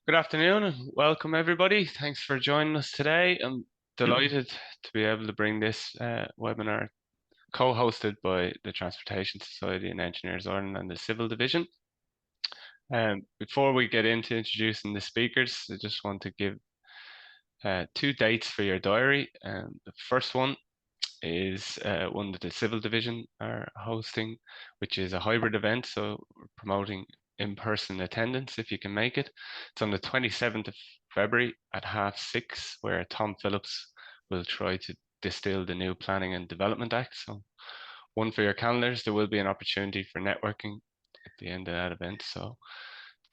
Good afternoon and welcome everybody. Thanks for joining us today. I'm delighted to be able to bring this webinar co-hosted by the Transportation Society and Engineers Ireland and the Civil Division. Before we get into introducing the speakers, I just want to give two dates for your diary. The first one is one that the Civil Division are hosting, which is a hybrid event. So we're promoting in-person attendance if you can make it. It's on the 27th of February at 6:30, where Tom Phillips will try to distill the new Planning and Development Act. So one for your calendars, there will be an opportunity for networking at the end of that event. So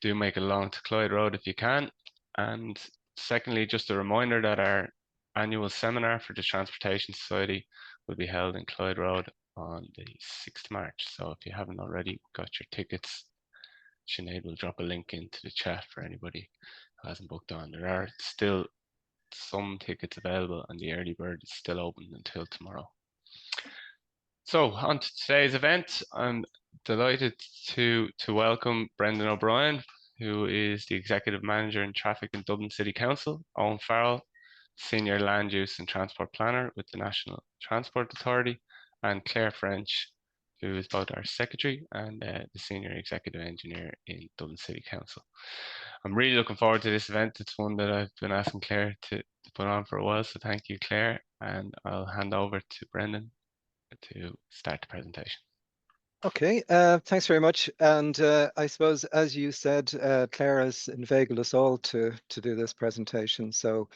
do make it along to Clyde Road if you can. And secondly, just a reminder that our annual seminar for the Transportation Society will be held in Clyde Road on the 6th of March. So if you haven't already got your tickets, Sinead will drop a link into the chat for anybody who hasn't booked on. There are still some tickets available and the early bird is still open until tomorrow. So on to today's event, I'm delighted to welcome Brendan O'Brien, who is the Executive Manager in Traffic in Dublin City Council, Eoin Farrell, Senior Land Use and Transport Planner with the National Transport Authority, and Claire French, who is both our Secretary and the Senior Executive Engineer in Dublin City Council. I'm really looking forward to this event. It's one that I've been asking Claire to put on for a while, so thank you, Claire, and I'll hand over to Brendan to start the presentation. Okay, thanks very much. And I suppose, as you said, Claire has inveigled us all to do this presentation. So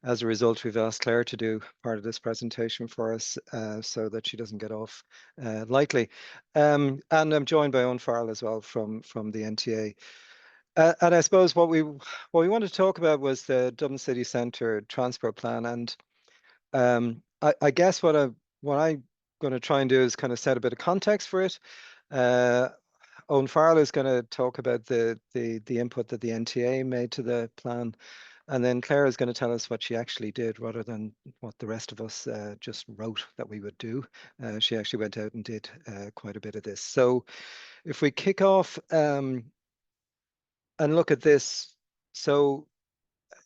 as a result, we've asked Claire to do part of this presentation for us so that she doesn't get off lightly. And I'm joined by Eoin Farrell as well from the NTA. And I suppose what we wanted to talk about was the Dublin City Centre Transport Plan. And I guess what I'm going to try and do is kind of set a bit of context for it. Eoin Farrell is going to talk about the input that the NTA made to the plan, and then Claire is going to tell us what she actually did rather than what the rest of us just wrote that we would do. She actually went out and did quite a bit of this. So if we kick off and look at this, so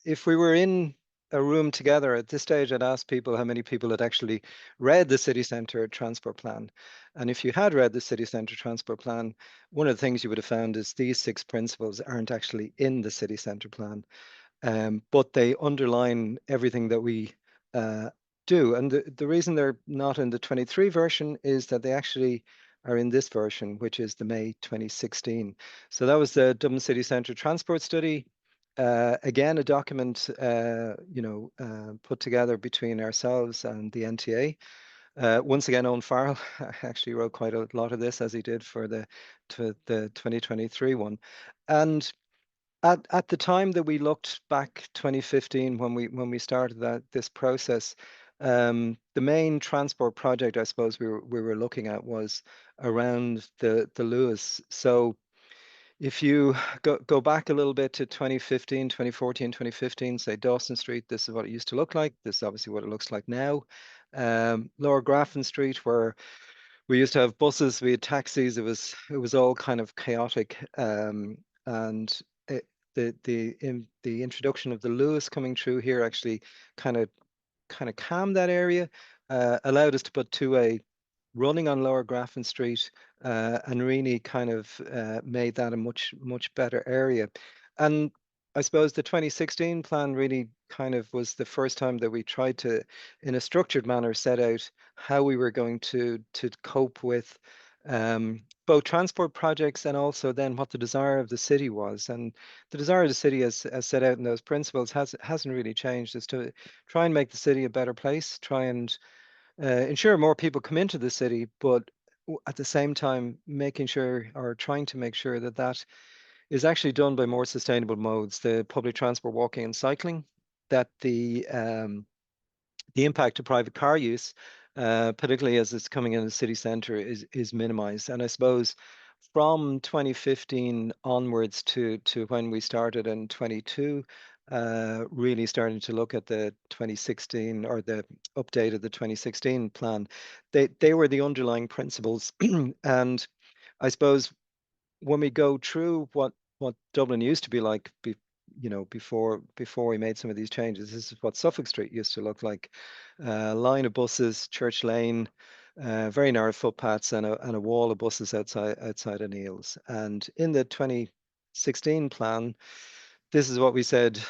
if we were in a room together at this stage, I'd ask people how many people had actually read the city centre transport plan. And if you had read the city centre transport plan, one of the things you would have found is these 6 principles aren't actually in the city centre plan, but they underline everything that we do. And the reason they're not in the 23 version is that they actually are in this version, which is the May 2016. So that was the Dublin City Centre Transport Study. Again, a document, put together between ourselves and the NTA. Once again, Eoin Farrell actually wrote quite a lot of this, as he did for the 2023 one. And at the time that we looked back 2015, when we started this process, the main transport project, I suppose, we were looking at was around the Luas. So if you go back a little bit to 2015, 2014, 2015, say Dawson Street, this is what it used to look like. This is obviously what it looks like now. Lower Grafton Street, where we used to have buses, we had taxis. It was all kind of chaotic. And the introduction of the Luas coming through here actually kind of calmed that area, allowed us to put 2A running on Lower Grafton Street, and really kind of made that a much better area. And I suppose the 2016 plan really kind of was the first time that we tried to, in a structured manner, set out how we were going to cope with both transport projects and also then what the desire of the city was. And the desire of the city, as set out in those principles, hasn't really changed. Is to try and make the city a better place, try and ensure more people come into the city, but at the same time making sure, or trying to make sure, that that is actually done by more sustainable modes, the public transport, walking and cycling, that the impact of private car use, particularly as it's coming in the city centre, is minimized. And I suppose from 2015 onwards to when we started in 22, really starting to look at the 2016, or the update of the 2016 plan, they were the underlying principles. And I suppose when we go through what Dublin used to be like before we made some of these changes. This is what Suffolk Street used to look like. Line of buses, Church Lane, very narrow footpaths, and a wall of buses outside of Neil's. And in the 2016 plan, this is what we said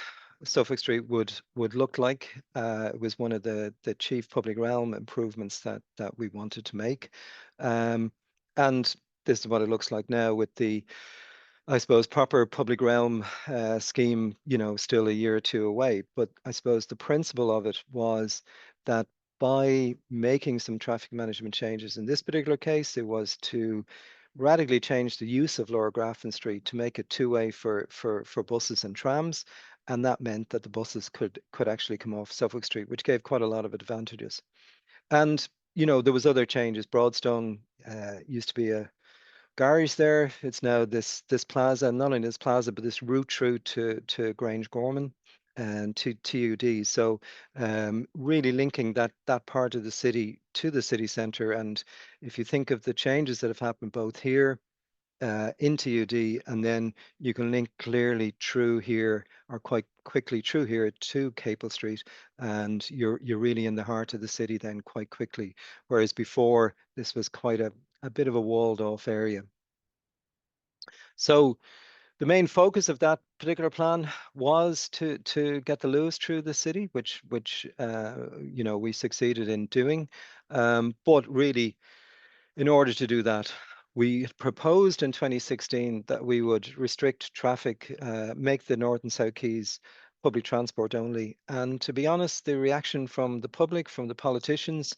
Suffolk Street would look like. It was one of the chief public realm improvements that we wanted to make. And this is what it looks like now with the, I suppose, proper public realm scheme, still a year or two away. But I suppose the principle of it was that by making some traffic management changes in this particular case, it was to radically change the use of Lower Grafton Street to make it two-way for buses and trams. And that meant that the buses could actually come off Suffolk Street, which gave quite a lot of advantages. And, there was other changes. Broadstone used to be a garage there. It's now this plaza, not only this plaza, but this route through to Grange Gorman and to TUD. So really linking that part of the city to the city centre. And if you think of the changes that have happened both here into UD, and then you can link clearly through here or quite quickly through here to Capel Street, and you're really in the heart of the city then quite quickly. Whereas before, this was quite a bit of a walled off area. So the main focus of that particular plan was to get the Luas through the city, which we succeeded in doing. But really, in order to do that, we proposed in 2016 that we would restrict traffic, make the North and South Quays public transport only. And to be honest, the reaction from the public, from the politicians,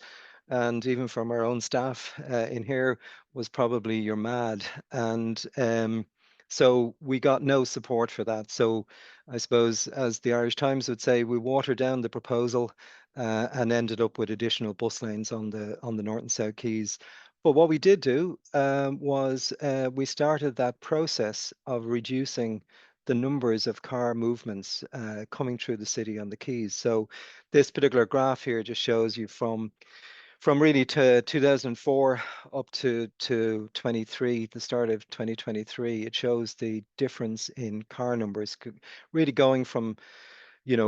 and even from our own staff in here was probably you're mad. And so we got no support for that. So I suppose, as the Irish Times would say, we watered down the proposal and ended up with additional bus lanes on the North and South Quays. But what we did do was we started that process of reducing the numbers of car movements coming through the city on the quays. So this particular graph here just shows you from really to 2004 up to 23, the start of 2023. It shows the difference in car numbers, really going from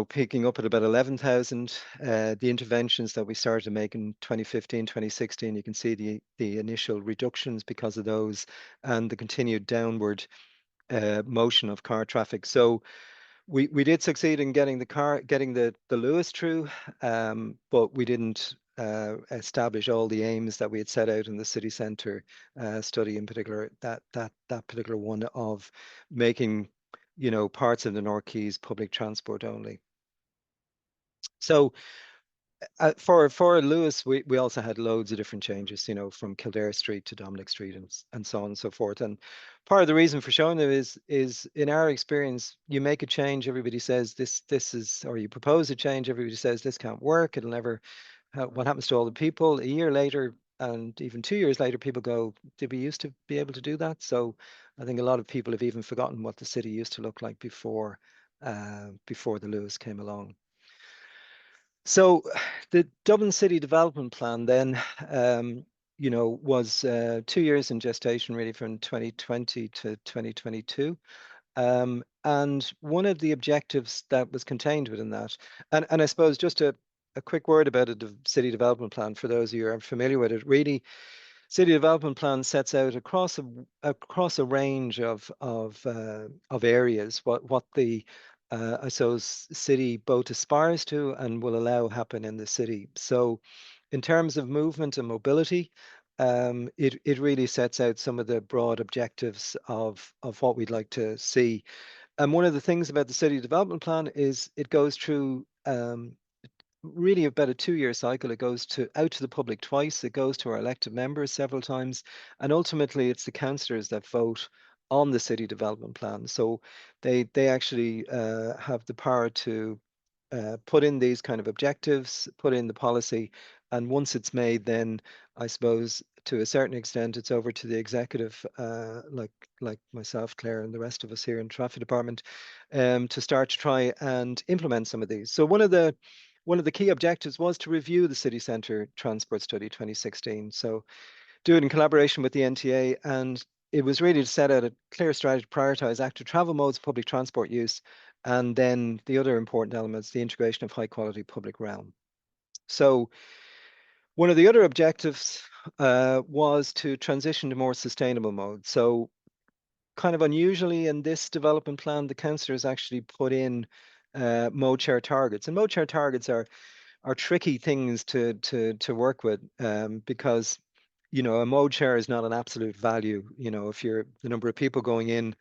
picking up at about 11,000. The interventions that we started to make in 2015, 2016, you can see the initial reductions because of those and the continued downward motion of car traffic. So we did succeed in getting the Luas through, but we didn't establish all the aims that we had set out in the city centre study, in particular that particular one of making parts of the North Quays public transport only. So for Luas, we also had loads of different changes, from Kildare Street to Dominic Street and so on and so forth. And part of the reason for showing them is in our experience, you make a change, everybody says this is, or you propose a change, everybody says this can't work, it'll never. What happens to all the people? A year later, and even 2 years later, people go, "Did we used to be able to do that?" So I think a lot of people have even forgotten what the city used to look like before the Luas came along. So the Dublin City Development Plan then, was 2 years in gestation, really, from 2020 to 2022. And one of the objectives that was contained within that, and I suppose just a quick word about a city development plan for those of you who are familiar with it. Really, city development plan sets out across a range of areas what the I suppose city both aspires to and will allow happen in the city. So in terms of movement and mobility, it really sets out some of the broad objectives of what we'd like to see. And one of the things about the city development plan is it goes through really about a 2 year cycle. It goes out to the public twice. It goes to our elected members several times, and ultimately it's the councillors that vote on the city development plan. So they actually have the power to put in these kind of objectives, put in the policy, and once it's made, then I suppose to a certain extent it's over to the executive, like myself, Claire, and the rest of us here in the traffic department, to start to try and implement some of these. So one of the key objectives was to review the city centre transport study 2016. So do it in collaboration with the NTA, and it was really to set out a clear strategy to prioritise active travel modes, public transport use, And then the other important element is the integration of high quality public realm. So one of the other objectives was to transition to more sustainable mode. So kind of unusually in this development plan, the councillors actually put in mode share targets. And mode share targets are tricky things to work with because a mode share is not an absolute value. If the number of people going in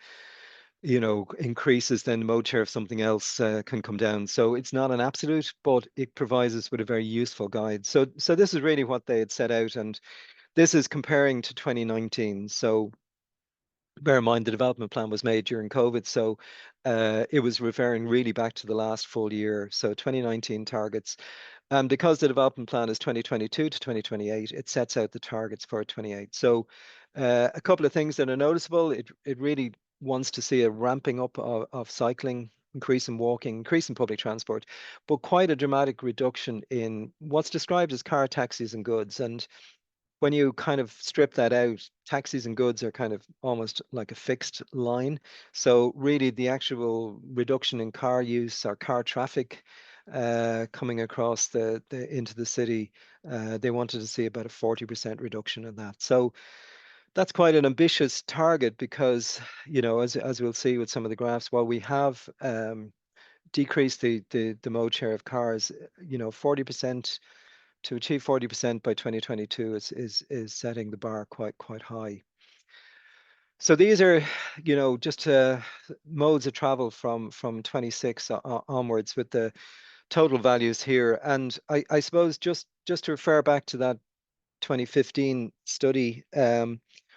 increases, then the mode share of something else can come down. So it's not an absolute, but it provides us with a very useful guide. So this is really what they had set out, and this is comparing to 2019. So bear in mind the development plan was made during COVID, so it was referring really back to the last full year. So 2019 targets. And because the development plan is 2022 to 2028, it sets out the targets for 28. So a couple of things that are noticeable. It really wants to see a ramping up of cycling, increase in walking, increase in public transport, but quite a dramatic reduction in what's described as car, taxis, and goods. And when you kind of strip that out, taxis and goods are kind of almost like a fixed line. So really the actual reduction in car use or car traffic coming across into the city, they wanted to see about a 40% reduction in that. So that's quite an ambitious target because, as we'll see with some of the graphs, while we have decreased the mode share of cars, 40% to achieve 40% by 2022 is setting the bar quite high. So these are, just modes of travel from 26 onwards with the total values here. And I suppose just to refer back to that 2015 study,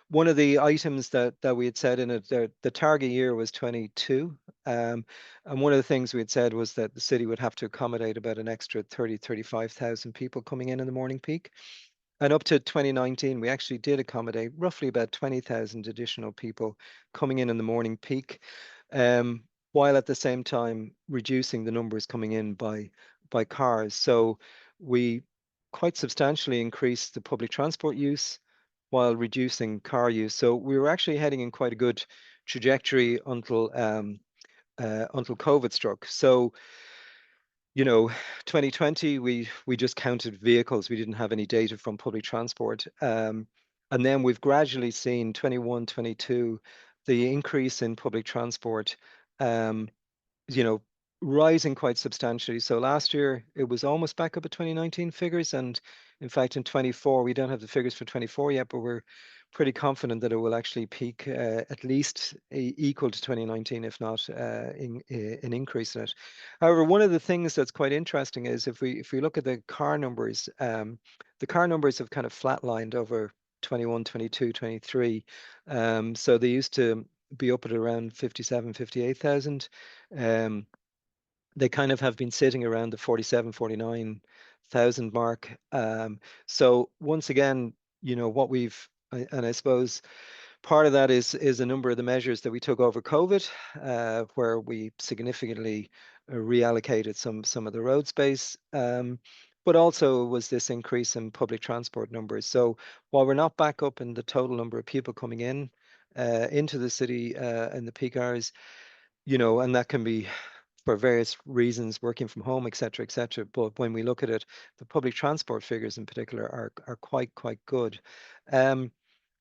one of the items that we had said in it, the target year was 22. And one of the things we had said was that the city would have to accommodate about an extra 35,000 people coming in the morning peak. And up to 2019, we actually did accommodate roughly about 20,000 additional people coming in the morning peak, while at the same time reducing the numbers coming in by cars. So we quite substantially increased the public transport use while reducing car use. So we were actually heading in quite a good trajectory until COVID struck. So 2020, we just counted vehicles. We didn't have any data from public transport. And then we've gradually seen 21, 22, the increase in public transport, um, you know, rising quite substantially. So last year it was almost back up at 2019 figures. And in fact, in 24, we don't have the figures for 24 yet, but we're pretty confident that it will actually peak at least equal to 2019, if not an increase in it. However, one of the things that's quite interesting is if we look at the car numbers have kind of flatlined over 21, 22, 23. So they used to be up at around 57, 58,000. Um, they kind of have been sitting around the 47, 49,000 mark. So once again, what and I suppose part of that is a number of the measures that we took over COVID, where we significantly reallocated some of the road space. But also was this increase in public transport numbers. So while we're not back up in the total number of people coming in into the city in the peak hours, and that can be for various reasons, working from home, et cetera, et cetera. But when we look at it, the public transport figures in particular are quite good.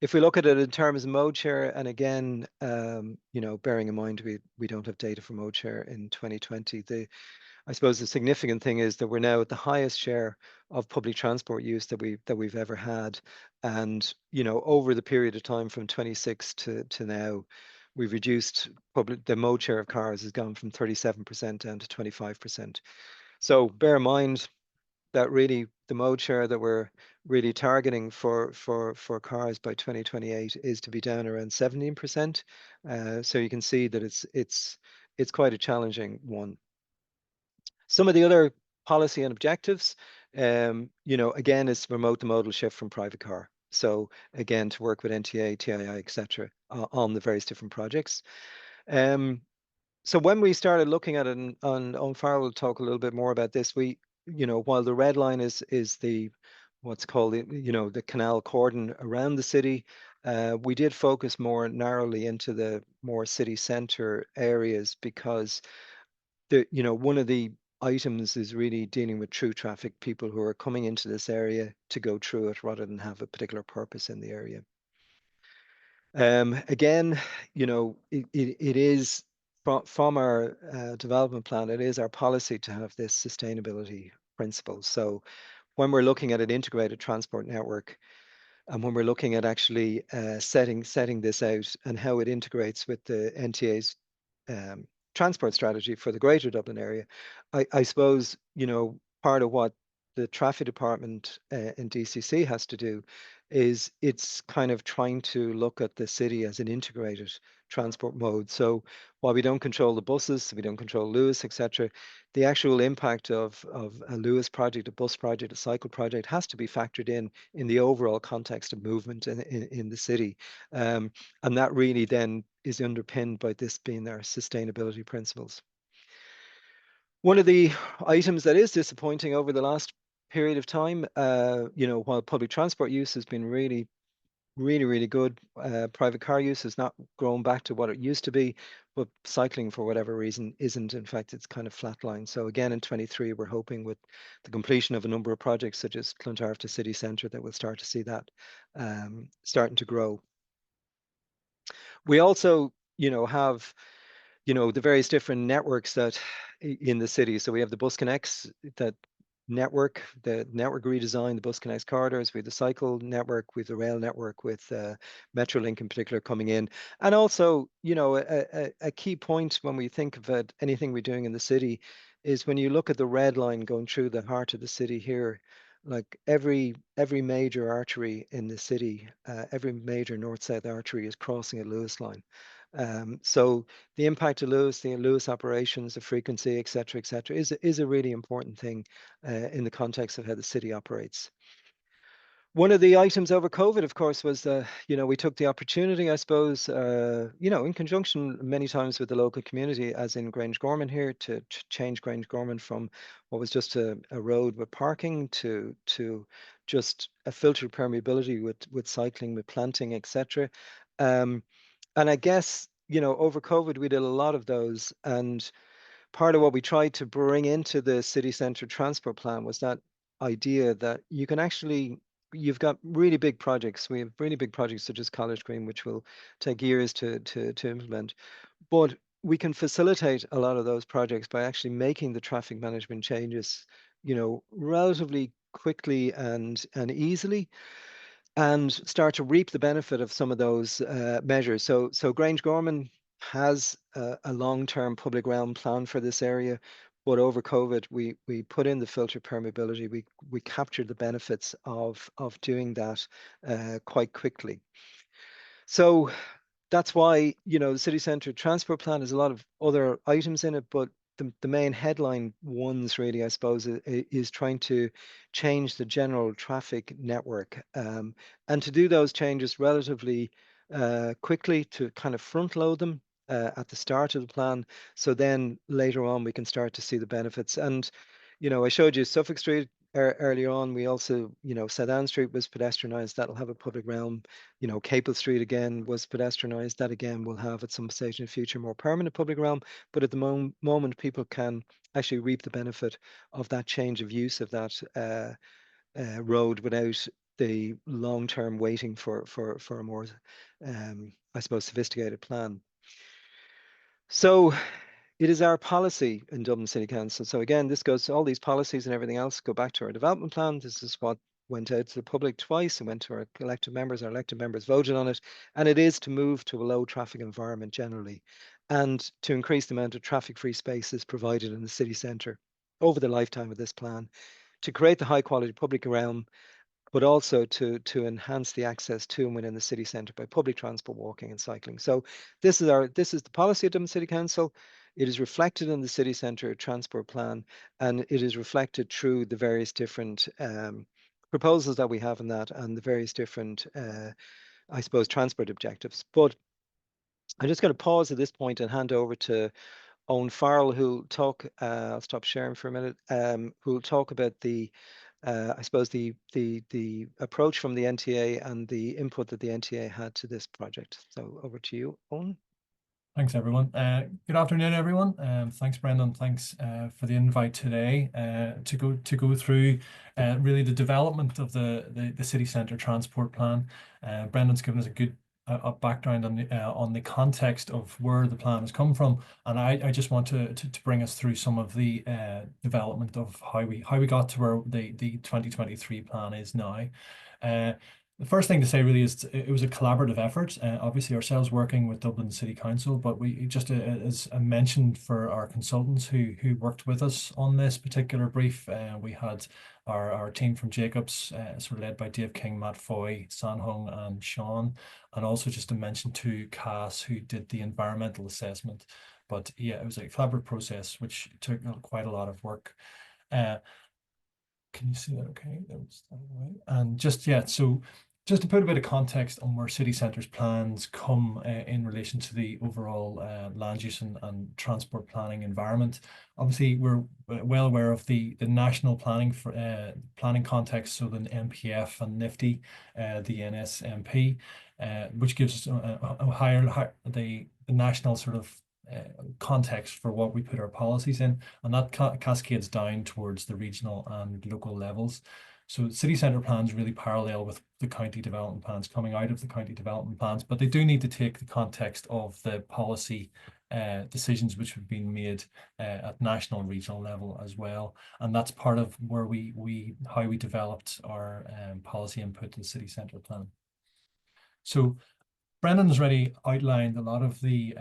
If we look at it in terms of mode share, and again, bearing in mind we don't have data for mode share in 2020, I suppose the significant thing is that we're now at the highest share of public transport use that we've ever had, and over the period of time from 26 to now, we've reduced the mode share of cars has gone from 37% down to 25%. So bear in mind that really the mode share that we're really targeting for cars by 2028 is to be down around 17%. So you can see that it's quite a challenging one. Some of the other policy and objectives, again, is to promote the modal shift from private car. So again, to work with NTA, TII, etc., on the various different projects. So when we started looking at it, and Farrell will talk a little bit more about this, while the red line is the what's called the canal cordon around the city, we did focus more narrowly into the more city center areas because one of the items is really dealing with through traffic, people who are coming into this area to go through it rather than have a particular purpose in the area. Again, it is from our development plan, it is our policy to have this sustainability principle. So when we're looking at an integrated transport network, and when we're looking at actually setting this out and how it integrates with the NTA's um, transport strategy for the Greater Dublin area, I suppose part of what the traffic department in DCC has to do is it's kind of trying to look at the city as an integrated transport mode. So while we don't control the buses, we don't control Luas, etc., the actual impact of a Luas project, a bus project, a cycle project has to be factored in the overall context of movement in the city. And that really then is underpinned by this being our sustainability principles. One of the items that is disappointing over the last period of time, while public transport use has been really, really, really good, private car use has not grown back to what it used to be, but cycling for whatever reason isn't. In fact, it's kind of flatlined. So again, in 23, we're hoping with the completion of a number of projects such as Clontarf to City Centre that we'll start to see that starting to grow. We also, have the various different networks that in the city. So we have the Bus Connects, that the network redesign, the Bus Connects corridors, we have the cycle network, we have the rail network with Metrolink in particular coming in. And also, a key point when we think of it, anything we're doing in the city is when you look at the red line going through the heart of the city here, like every major artery in the city, every major north-south artery is crossing a Lewis line. So the impact of Luas, the Luas operations, the frequency, et cetera, is a really important thing in the context of how the city operates. One of the items over COVID, of course, was we took the opportunity, I suppose, in conjunction many times with the local community, as in Grangegorman here, to change Grangegorman from what was just a road with parking to just a filtered permeability with cycling, with planting, etc. And I guess, over COVID, we did a lot of those. And part of what we tried to bring into the city centre transport plan was that idea that you've got really big projects. We have really big projects such as College Green, which will take years to implement. But we can facilitate a lot of those projects by actually making the traffic management changes, relatively quickly and easily, and start to reap the benefit of some of those measures. So Grangegorman has a long-term public realm plan for this area, but over COVID, we put in the filter permeability. We captured the benefits of doing that quite quickly. So that's why, the city centre transport plan has a lot of other items in it, but the main headline ones really, I suppose, is trying to change the general traffic network, and to do those changes relatively quickly, to kind of front load them at the start of the plan. So then later on we can start to see the benefits. And, I showed you Suffolk Street earlier on. We also, South Anne Street was pedestrianised. That'll have a public realm. Capel Street again was pedestrianised. That again will have at some stage in the future more permanent public realm. But at the moment, people can actually reap the benefit of that change of use of that road without the long-term waiting for a more, I suppose, sophisticated plan. So it is our policy in Dublin City Council. So again, this goes to all these policies and everything else go back to our development plan. This is what went out to the public twice and went to our elected members. Our elected members voted on it. And it is to move to a low traffic environment generally, and to increase the amount of traffic-free spaces provided in the city centre over the lifetime of this plan, to create the high quality public realm, but also to enhance the access to and within the city centre by public transport, walking and cycling. So this is the policy of Dublin City Council. It is reflected in the city centre transport plan, and it is reflected through the various different proposals that we have in that, and the various different, I suppose, transport objectives. But I'm just going to pause at this point and hand over to Eoin Farrell, who'll talk. I'll stop sharing for a minute. Who'll talk about I suppose the approach from the NTA and the input that the NTA had to this project. So over to you, Eoin. Thanks, everyone. Good afternoon, everyone. Thanks, Brendan. Thanks for the invite today to go through really the development of the city centre transport plan. Brendan's given us a good background on the context of where the plan has come from, and I just want to bring us through some of the development of how we got to where the 2023 plan is now. The first thing to say really is it was a collaborative effort. Obviously, ourselves working with Dublin City Council, but we just, as I mentioned, for our consultants who worked with us on this particular brief, we had our team from Jacobs, sort of led by Dave King, Matt Foy, San Hung, and Sean, and also just to mention to Cass, who did the environmental assessment. But yeah, it was a collaborative process which took quite a lot of work. Can you see that okay? That was that way. And just, yeah, so just to put a bit of context on where city centres plans come in relation to the overall land use and transport planning environment. Obviously, we're well aware of the national planning for planning context, so the NPF and NIFTY, the NSMP, which gives us a higher the national sort of context for what we put our policies in, and that cascades down towards the regional and local levels. So city centre plans really parallel with the county development plans coming out of the county development plans, but they do need to take the context of the policy decisions which have been made at national and regional level as well. And that's part of where how we developed our policy input to the city centre plan. So Brendan has already outlined a lot of the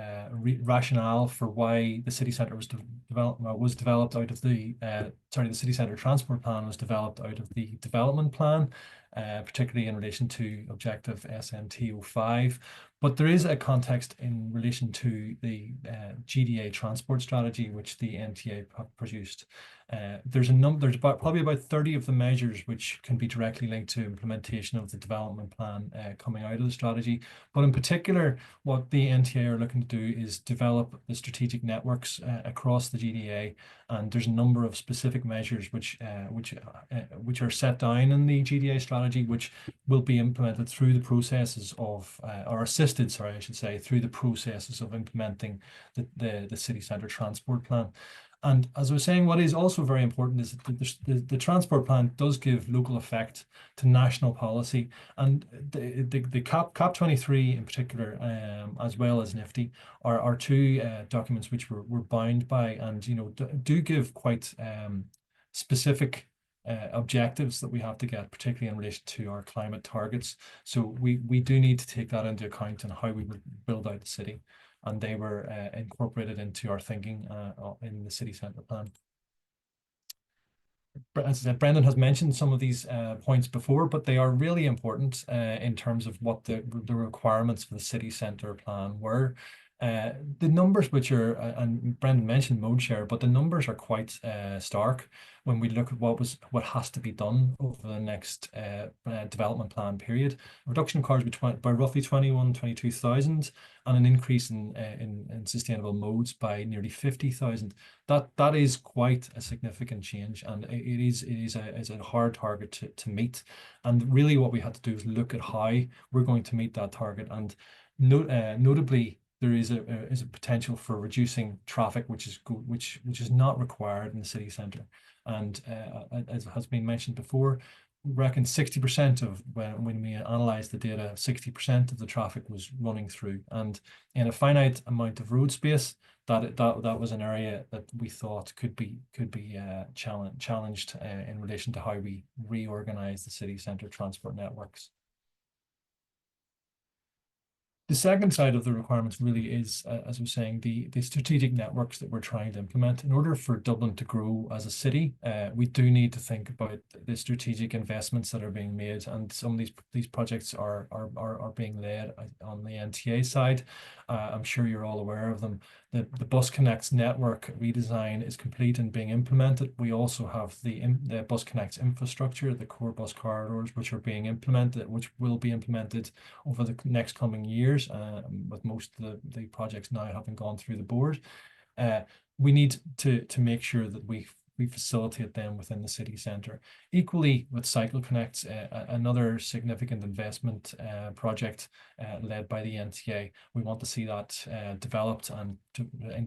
rationale for why the city centre was developed out of the the city centre transport plan was developed out of the development plan, particularly in relation to objective SNT05. But there is a context in relation to the GDA transport strategy, which the NTA produced. There's probably about 30 of the measures which can be directly linked to implementation of the development plan coming out of the strategy. But in particular, what the NTA are looking to do is develop the strategic networks across the GDA, and there's a number of specific measures which are set down in the GDA strategy, which will be implemented through the processes of, or assisted, sorry, I should say, through the processes of implementing the city centre transport plan. And as I was saying, what is also very important is that the transport plan does give local effect to national policy, and the CAP23 in particular, as well as NIFTY, are two documents which we're bound by, and do give quite specific objectives that we have to get, particularly in relation to our climate targets. So we do need to take that into account in how we would build out the city, and they were incorporated into our thinking in the city centre plan. As I said, Brendan has mentioned some of these points before, but they are really important in terms of what the requirements for the city centre plan were. The numbers which are, and Brendan mentioned mode share, but the numbers are quite stark when we look at what has to be done over the next development plan period. A reduction of cars by roughly 22,000, and an increase in sustainable modes by nearly 50,000. That is quite a significant change, and it is a hard target to meet. And really, what we had to do is look at how we're going to meet that target, and notably, there is a potential for reducing traffic, which is not required in the city centre. And as has been mentioned before, we reckon 60% of when we analysed the data, 60% of the traffic was running through, and in a finite amount of road space, that was an area that we thought could be challenged in relation to how we reorganise the city centre transport networks. The second side of the requirements really is, as I was saying, the strategic networks that we're trying to implement. In order for Dublin to grow as a city, we do need to think about the strategic investments that are being made, and some of these projects are being led on the NTA side. I'm sure you're all aware of them. The Bus Connects network redesign is complete and being implemented. We also have the Bus Connects infrastructure, the core bus corridors, which are being implemented, which will be implemented over the next coming years, with most of the projects now having gone through the board. We need to make sure that we we facilitate them within the city centre. Equally with Cycle Connect, another significant investment project led by the NTA. We want to see that developed and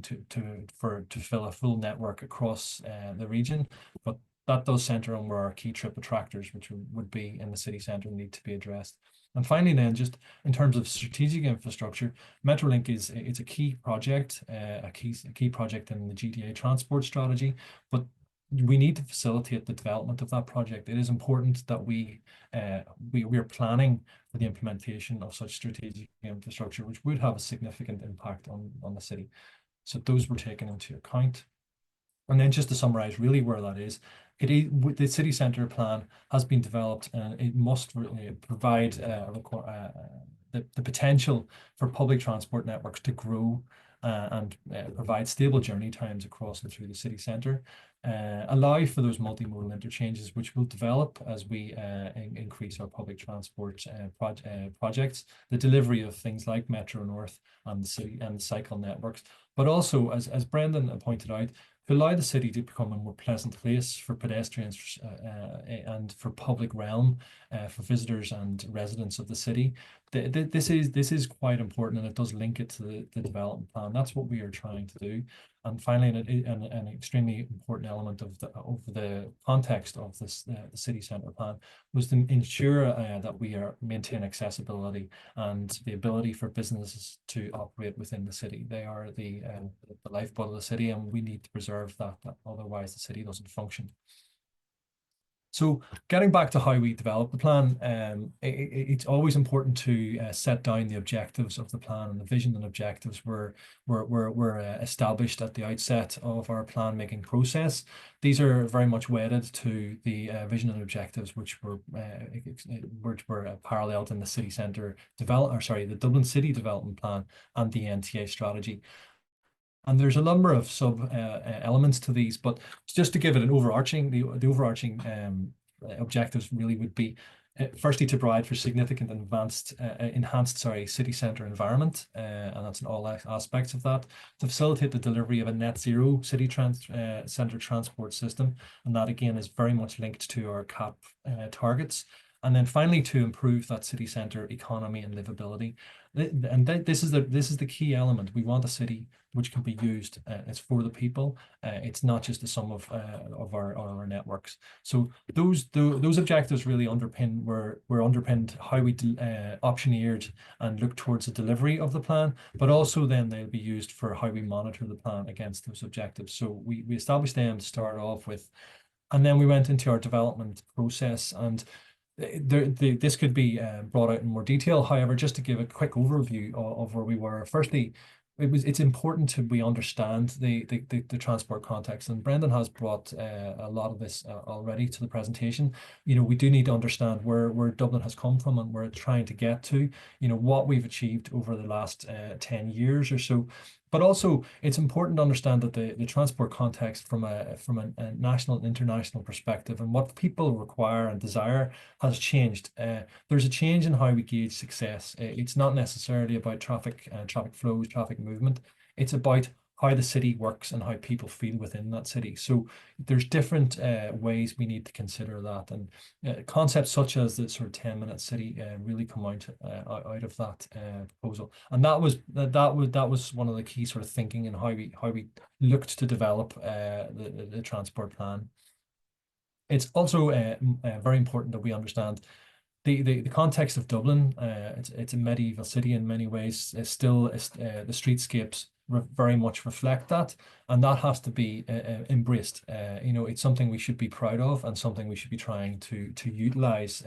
to fill a full network across the region, but that does centre on where our key trip attractors, which would be in the city centre, need to be addressed. And finally, then, just in terms of strategic infrastructure, Metrolink it's a key project, a key project in the GTA transport strategy, but we need to facilitate the development of that project. It is important that we are planning for the implementation of such strategic infrastructure, which would have a significant impact on the city. So those were taken into account. And then just to summarize really where that is, the city centre plan has been developed, and it must provide the potential for public transport networks to grow and provide stable journey times across and through the city centre, allow for those multimodal interchanges which will develop as we increase our public transport projects, the delivery of things like Metro North and the city and the cycle networks, but also, as Brendan pointed out, to allow the city to become a more pleasant place for pedestrians and for public realm, for visitors and residents of the city. This is quite important, and it does link it to the development plan. That's what we are trying to do. And finally, an extremely important element of the context of this the city centre plan was to ensure that we maintain accessibility and the ability for businesses to operate within the city. They are the lifeblood of the city, and we need to preserve that. Otherwise, the city doesn't function. So getting back to how we develop the plan, it's always important to set down the objectives of the plan, and the vision and objectives were established at the outset of our plan making process. These are very much wedded to the vision and objectives which were paralleled in the city centre the Dublin City Development Plan and the NTA strategy. And there's a number of sub elements to these, but just to give it an overarching, the overarching objectives really would be firstly to provide for significant enhanced city centre environment, and that's in all aspects of that, to facilitate the delivery of a net zero city centre transport system, and that again is very much linked to our CAP targets. And then finally, to improve that city centre economy and livability. And this is the key element. We want a city which can be used. It's for the people. It's not just the sum of our networks. So those objectives really were underpinned how we optioneered and looked towards the delivery of the plan, but also then they'll be used for how we monitor the plan against those objectives. So we established them to start off with, and then we went into our development process, and this could be brought out in more detail. However, just to give a quick overview of where we were, firstly, it's important we understand the transport context, and Brendan has brought a lot of this already to the presentation. We do need to understand where Dublin has come from and where it's trying to get to, what we've achieved over the last 10 years or so. But also, it's important to understand that the transport context from a national and international perspective and what people require and desire has changed. There's a change in how we gauge success. It's not necessarily about traffic flows, traffic movement. It's about how the city works and how people feel within that city. So there's different ways we need to consider that, and concepts such as the sort of 10-minute city really come out of that proposal. And that was one of the key sort of thinking and how we looked to develop the transport plan. It's also very important that we understand the context of Dublin. It's a medieval city in many ways. The streetscapes very much reflect that, and that has to be embraced. It's something we should be proud of and something we should be trying to utilize,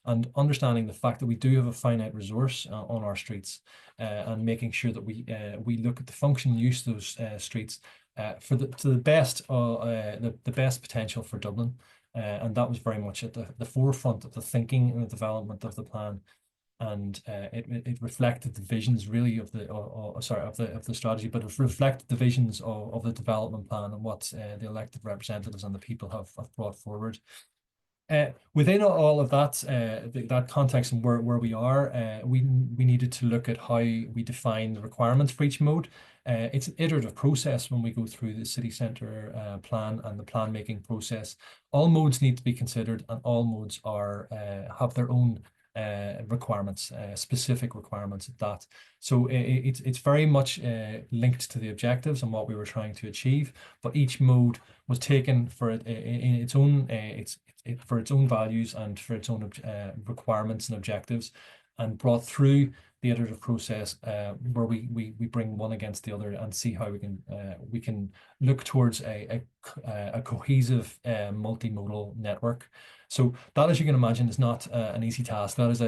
and understanding the fact that we do have a finite resource on our streets, and making sure that we look at the function and use of those streets to the best potential for Dublin. And that was very much at the forefront of the thinking and the development of the plan, and it reflected the visions really of the strategy, but it reflected the visions of the development plan and what the elected representatives and the people have brought forward. Within all of that, that context and where we are, we needed to look at how we define the requirements for each mode. It's an iterative process when we go through the city centre plan and the plan making process. All modes need to be considered, and all modes are have their own requirements, specific requirements at that. So it's very much linked to the objectives and what we were trying to achieve, but each mode was taken for it in its own for its own values and for its own requirements and objectives, and brought through the iterative process where we bring one against the other and see how we can look towards a cohesive multimodal network. So that, as you can imagine, is not an easy task. That is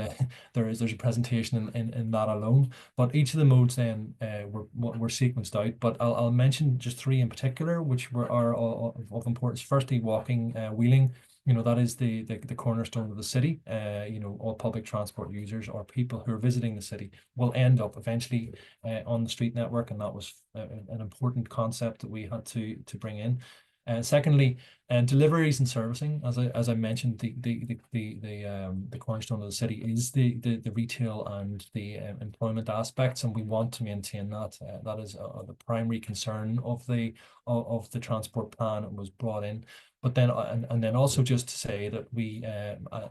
there's a presentation in that alone. But each of the modes then were sequenced out. But I'll mention just three in particular, which are of importance. Firstly, walking, wheeling. That is the cornerstone of the city. All public transport users or people who are visiting the city will end up eventually on the street network, and that was an important concept that we had to bring in. Secondly, deliveries and servicing. As I mentioned, the cornerstone of the city is the retail and the employment aspects, and we want to maintain that. That is the primary concern of the transport plan that was brought in. But then, and then also just to say that we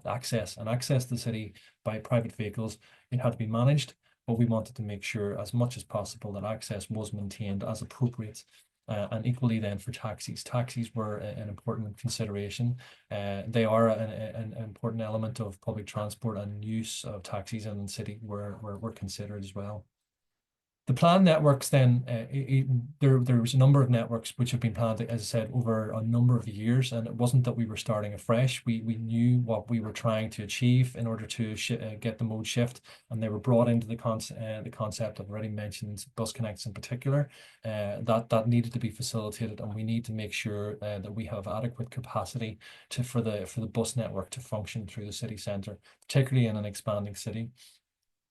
access the city by private vehicles, it had to be managed, but we wanted to make sure as much as possible that access was maintained as appropriate. And equally then for taxis. Taxis were an important consideration. They are an important element of public transport, and use of taxis in the city were considered as well. The planned networks then, there was a number of networks which have been planned, as I said, over a number of years, and it wasn't that we were starting afresh. We knew what we were trying to achieve in order to get the mode shift, and they were brought into the concept I've already mentioned, bus connects in particular, that needed to be facilitated, and we need to make sure that we have adequate capacity for the bus network to function through the city centre, particularly in an expanding city.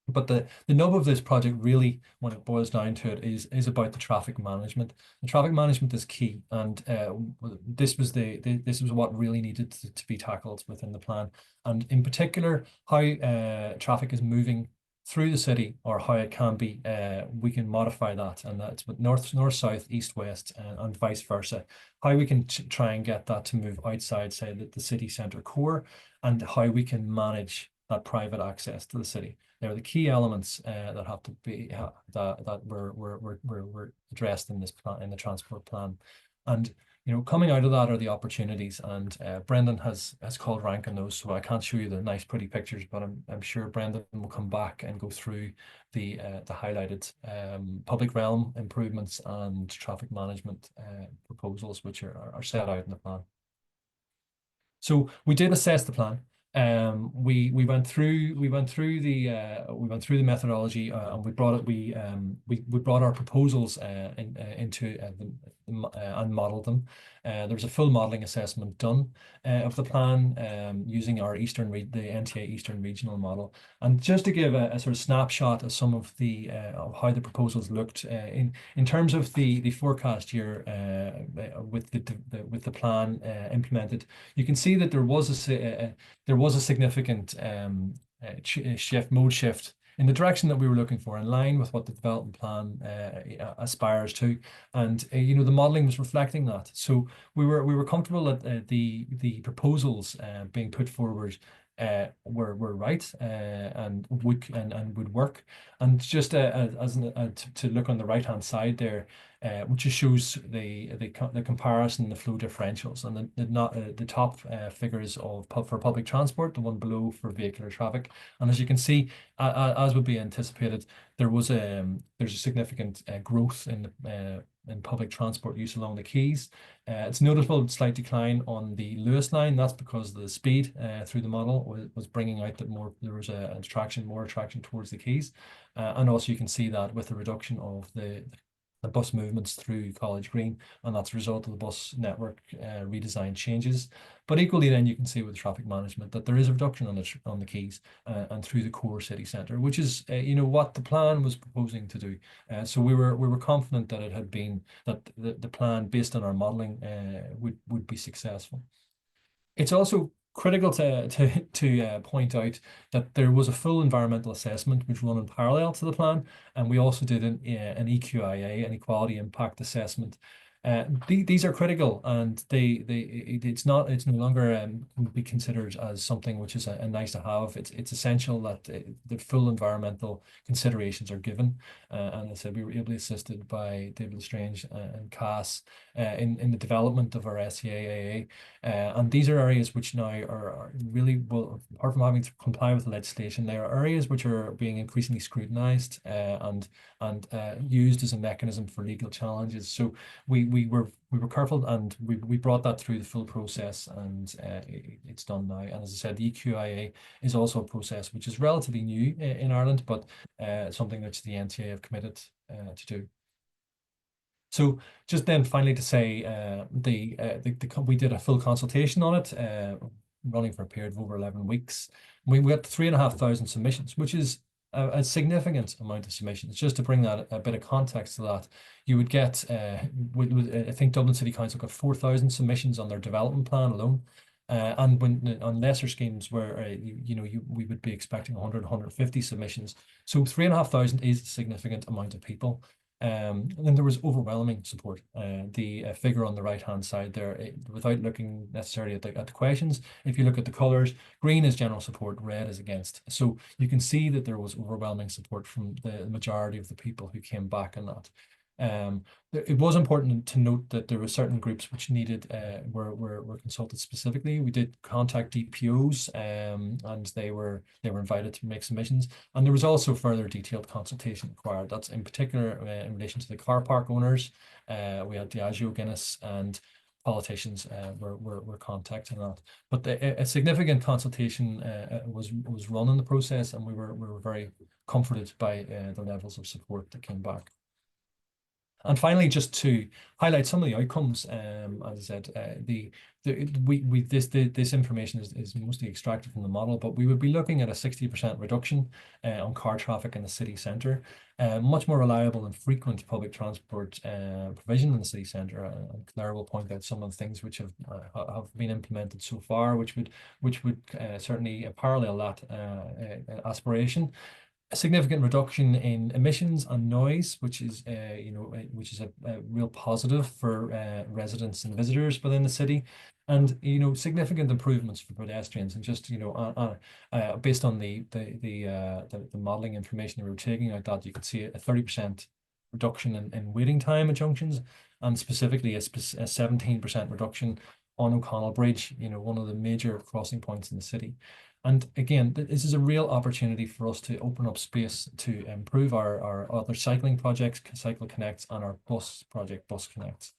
But the nub of this project really, when it boils down to it, is about the traffic management. The traffic management is key, and this was what really needed to be tackled within the plan, and in particular how traffic is moving through the city, or how it can be. We can modify that, and that's with north, south, east, west, and vice versa. How we can try and get that to move outside, say, the city centre core, and how we can manage that private access to the city. They're the key elements that have to be that were addressed in this plan, in the transport plan. And coming out of that are the opportunities, and Brendan has called rank on those, so I can't show you the nice pretty pictures, but I'm sure Brendan will come back and go through the highlighted public realm improvements and traffic management proposals which are set out in the plan. So we did assess the plan. We went through the methodology, and we brought our proposals into and modeled them. There was a full modeling assessment done of the plan using our the NTA Eastern Regional Model. And just to give a sort of snapshot of some of the of how the proposals looked in terms of the forecast year with the plan implemented, you can see that there was a significant mode shift in the direction that we were looking for, in line with what the development plan aspires to, and the modelling was reflecting that. So we were comfortable that the proposals being put forward were right and would work. And just to look on the right hand side there, which just shows the comparison, the flow differentials, and the top figures for public transport, the one below for vehicular traffic. And as you can see, as would be anticipated, there's a significant growth in public transport use along the quays. It's notable slight decline on the Luas line. That's because the speed through the model was bringing out that there was more attraction towards the quays, and also you can see that with the reduction of the bus movements through College Green, and that's a result of the bus network redesign changes. But equally then you can see with traffic management that there is a reduction on the quays and through the core city centre, which is what the plan was proposing to do. So we were confident that the plan based on our modelling would be successful. It's also critical to point out that there was a full environmental assessment which run in parallel to the plan, and we also did an EQIA, an equality impact assessment. These are critical, and it's no longer can be considered as something which is a nice to have. It's essential that the full environmental considerations are given. And as I said, we were ably assisted by David Lestrange and Cass in the development of our SCAA. And these are areas which now are really, well, apart from having to comply with the legislation, they are areas which are being increasingly scrutinised and used as a mechanism for legal challenges. So we were careful, and we brought that through the full process, and it's done now. And as I said, the EQIA is also a process which is relatively new in Ireland, but something which the NTA have committed to do. So just then finally to say, we did a full consultation on it, running for a period of over 11 weeks. We got 3,500 submissions, which is a significant amount of submissions. Just to bring that a bit of context to that, you would get, I think Dublin City Council got 4,000 submissions on their development plan alone. And when on lesser schemes where we would be expecting 100, 150 submissions. So 3,500 is a significant amount of people. And then there was overwhelming support. The figure on the right-hand side there, without looking necessarily at the questions, if you look at the colours, green is general support, red is against. So you can see that there was overwhelming support from the majority of the people who came back on that. It was important to note that there were certain groups which needed were consulted specifically. We did contact DPOs, and they were invited to make submissions, and there was also further detailed consultation required. That's in particular in relation to the car park owners. We had Diageo, Guinness, and politicians were contacting that. But a significant consultation was run in the process, and we were very comforted by the levels of support that came back. And finally, just to highlight some of the outcomes, as I said, this information is mostly extracted from the model, but we would be looking at a 60% reduction on car traffic in the city centre, much more reliable and frequent public transport provision in the city centre. And Claire will point out some of the things which have been implemented so far, which would certainly parallel that aspiration. A significant reduction in emissions and noise, which is a real positive for residents and visitors within the city, and significant improvements for pedestrians. And just based on the modelling information we were taking out, that you could see a 30% reduction in waiting time at junctions, and specifically a 17% reduction on O'Connell Bridge, one of the major crossing points in the city. And again, this is a real opportunity for us to open up space to improve our other cycling projects, Cycle Connects, and our bus project, Bus Connects.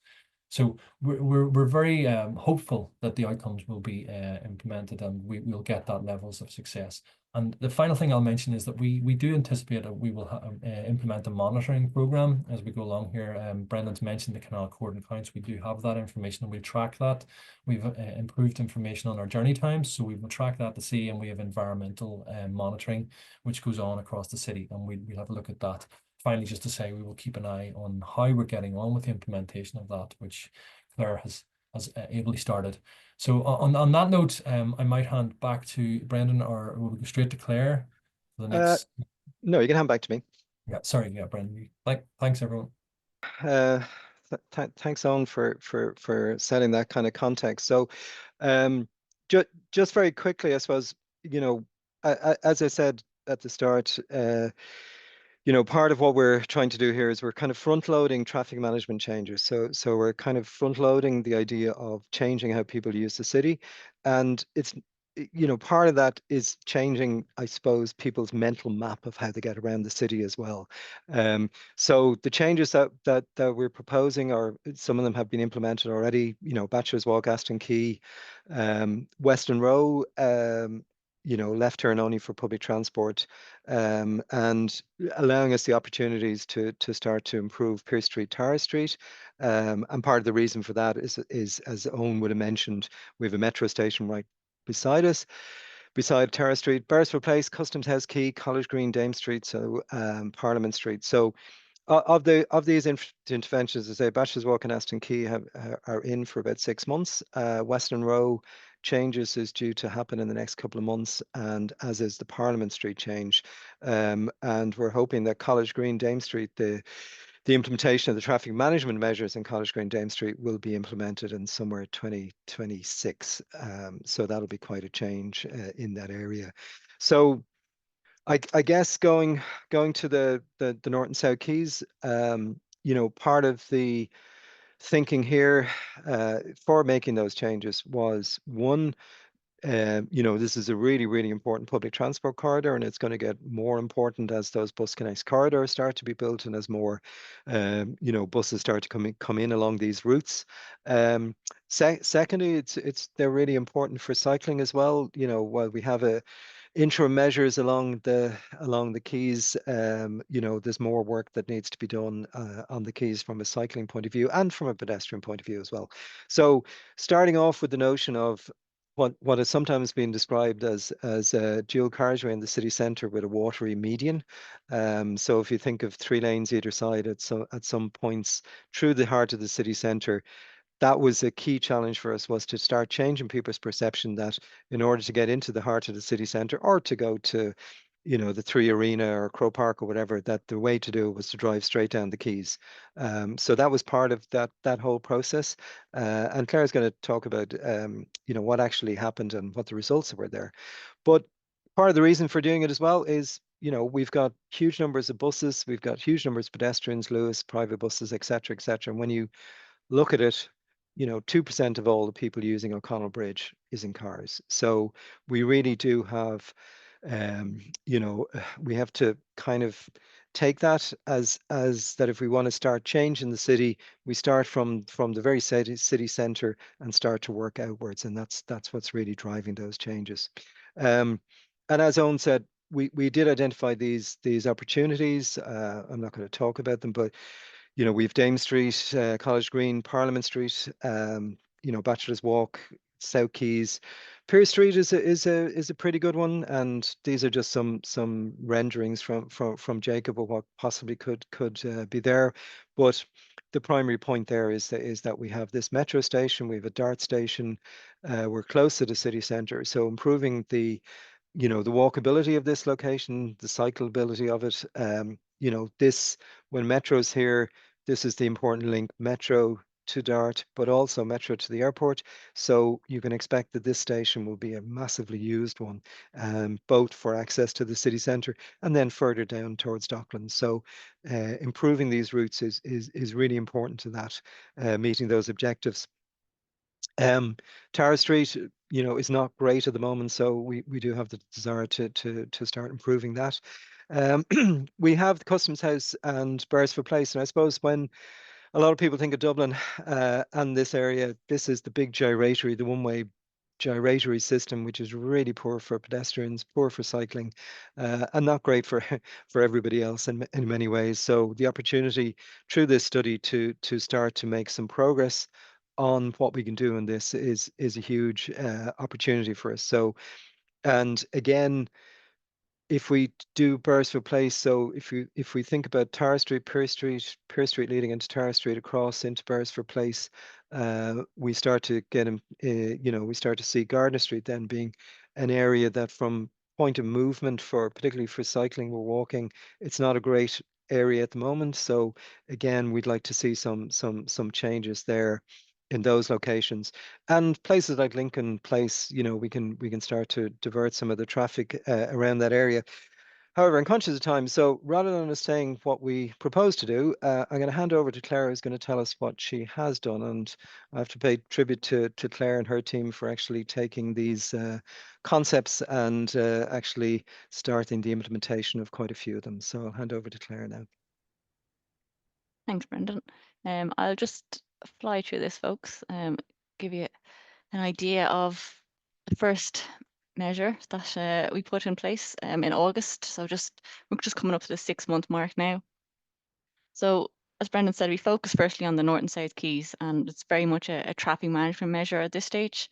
So we're very hopeful that the outcomes will be implemented, and we'll get that levels of success. And the final thing I'll mention is that we do anticipate that we will implement a monitoring program as we go along here. Brendan's mentioned the canal cord and counts. We do have that information, and we track that. We've improved information on our journey times, so we will track that to see, and we have environmental monitoring, which goes on across the city, and we'll have a look at that. Finally, just to say, we will keep an eye on how we're getting on with the implementation of that, which Claire has ably started. So on that note, I might hand back to Brendan, or we'll go straight to Claire for the next. No, you can hand back to me. Yeah, sorry, yeah, Brendan. Thanks everyone. Thanks, Eoin, for setting that kind of context. So, just very quickly, I suppose, as I said at the start, part of what we're trying to do here is we're kind of front-loading traffic management changes. So we're kind of front-loading the idea of changing how people use the city, and it's part of that is changing, I suppose, people's mental map of how they get around the city as well. So the changes that we're proposing, are some of them have been implemented already. Bachelor's Walk, Aston Quay, Western Row. Left turn only for public transport, and allowing us the opportunities to start to improve Pearse Street, Tara Street. And part of the reason for that is as Eoin would have mentioned, we have a metro station right beside us, beside Tara Street, Beresford Place, Customs House Quay, College Green, Dame Street, so Parliament Street. So Of these interventions, as I say, Bachelor's Walk and Aston Quay are in for about 6 months. Western Row changes is due to happen in the next couple of months, and as is the Parliament Street change. And we're hoping that College Green, Dame Street, the implementation of the traffic management measures in College Green, Dame Street will be implemented in somewhere 2026. So that'll be quite a change in that area. So I guess going to the North and South Keys, part of the thinking here for making those changes was one, this is a really, really important public transport corridor, and it's going to get more important as those bus connects corridors start to be built and as more, buses start to come in along these routes. Secondly, they're really important for cycling as well. While we have interim measures along the quays, there's more work that needs to be done on the quays from a cycling point of view and from a pedestrian point of view as well. So starting off with the notion of what has sometimes been described as a dual carriageway in the city centre with a watery median. So if you think of 3 lanes either side at some points through the heart of the city centre, that was a key challenge for us, was to start changing people's perception that in order to get into the heart of the city centre or to go to, the Three Arena or Crow Park or whatever, that the way to do it was to drive straight down the quays. So that was part of that whole process. And Claire's going to talk about, what actually happened and what the results were there. But part of the reason for doing it as well is, we've got huge numbers of buses, we've got huge numbers of pedestrians, Luas, private buses, etc., etc. And when you look at it, 2% of all the people using O'Connell Bridge is in cars. So we really do have, we have to kind of take that as that if we want to start changing the city, we start from the very city centre and start to work outwards, and that's what's really driving those changes. And as Eoin said, we did identify these opportunities. I'm not going to talk about them, but we've Dame Street, College Green, Parliament Street, Bachelor's Walk, South Keys. Pier Street is a pretty good one, and these are just some renderings from Jacob of what possibly could be there. But the primary point there is that we have this metro station, we have a DART station, we're close to the city centre, so improving the walkability of this location, the cyclability of it. This, when Metro's here, this is the important link, Metro to DART, but also Metro to the airport. So you can expect that this station will be a massively used one, both for access to the city centre and then further down towards Dublin. So improving these routes is really important to that, meeting those objectives. Tara Street, is not great at the moment, so we do have the desire to start improving that. We have the Customs House and Beresford Place, and I suppose when a lot of people think of Dublin and this area, this is the big gyratory, the one-way gyratory system, which is really poor for pedestrians, poor for cycling, and not great for everybody else in many ways. So the opportunity through this study to start to make some progress on what we can do in this is a huge opportunity for us. So, and again, if we do Beresford Place, so if we think about Tara Street, Pier Street leading into Tara Street across into Beresford Place, we start to get we start to see Gardner Street then being an area that from point of movement particularly for cycling or walking, it's not a great area at the moment. So again, we'd like to see some changes there in those locations, and places like Lincoln Place, we can start to divert some of the traffic around that area. However, I'm conscious of time, so rather than us saying what we propose to do, I'm going to hand over to Claire, who's going to tell us what she has done. And I have to pay tribute to Claire and her team for actually taking these concepts and actually starting the implementation of quite a few of them. So I'll hand over to Claire now. Thanks, Brendan. I'll just fly through this, folks, give you an idea of the first measure that we put in place in August. So we're just coming up to the 6-month mark now. So as Brendan said, we focus firstly on the North and South Quays, and it's very much a traffic management measure at this stage,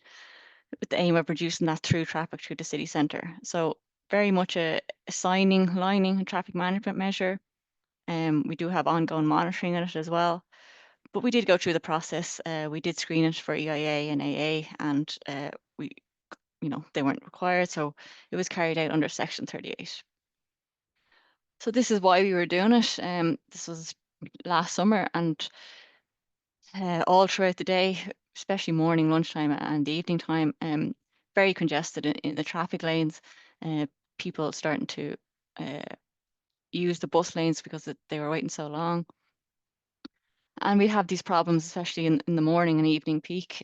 with the aim of reducing that through traffic through the city centre. So very much a lining and traffic management measure. We do have ongoing monitoring in it as well. But we did go through the process. We did screen it for EIA and AA, and we, they weren't required, so it was carried out under Section 38. So this is why we were doing it. This was last summer, and all throughout the day, especially morning, lunchtime, and the evening time, very congested in the traffic lanes. People starting to use the bus lanes because they were waiting so long. And we have these problems, especially in the morning and evening peak,